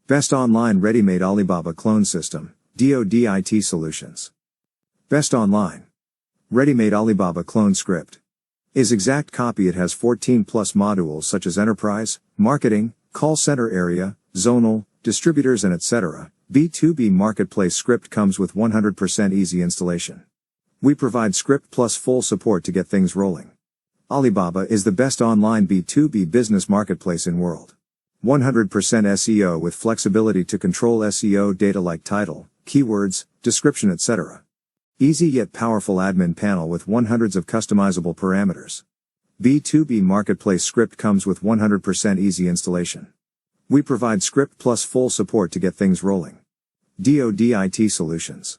Best online Readymade Alibaba Clone System, DoD Solutions. Best online Readymade Alibaba Clone Script. Is exact copy. It has 14 plus modules such as enterprise, marketing, call center area, zonal, distributors and etc. B2B Marketplace Script comes with 100% easy installation. We provide script plus full support to get things rolling. Alibaba is the best online B2B business marketplace in world. 100% SEO with flexibility to control SEO data like title, keywords, description etc. Easy yet powerful admin panel with hundreds of customizable parameters. B2B Marketplace Script comes with 100% easy installation. We provide script plus full support to get things rolling. DoD Solutions.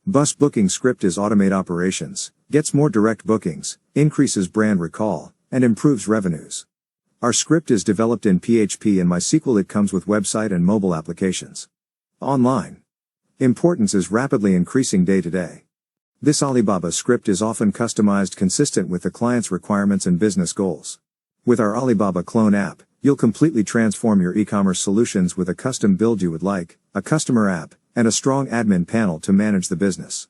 Bus Booking Script is automate operations, gets more direct bookings, increases brand recall, and improves revenues. Our script is developed in PHP and MySQL. It comes with website and mobile applications. Online importance is rapidly increasing day to day. This Alibaba script is often customized consistent with the client's requirements and business goals. With our Alibaba Clone app, you'll completely transform your e-commerce solutions with a custom build you would like, a customer app, and a strong admin panel to manage the business.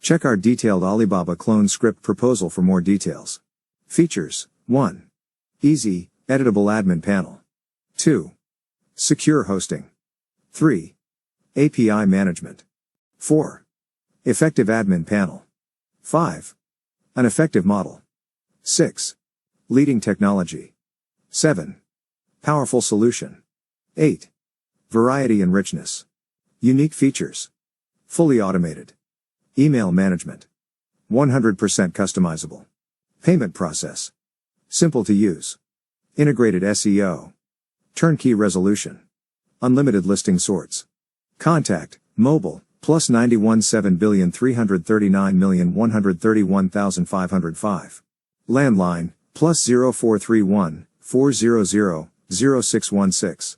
Check our detailed Alibaba Clone Script proposal for more details. Features: 1. Easy, editable admin panel. 2. Secure hosting. 3. API management. 4. Effective admin panel. 5. An effective model. 6. Leading technology. 7. Powerful solution. 8. Variety and richness. Unique features. Fully automated. Email management. 100% customizable. Payment process. Simple to use. Integrated SEO. Turnkey resolution. Unlimited listing sorts. Contact, mobile, +91 7,339,131,505. Landline, +0431 400 0616.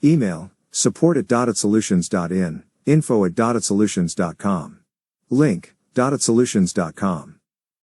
Email, support@dotatsolutions.in, info@dotatsolutions.com. Link, dotatsolutions.com.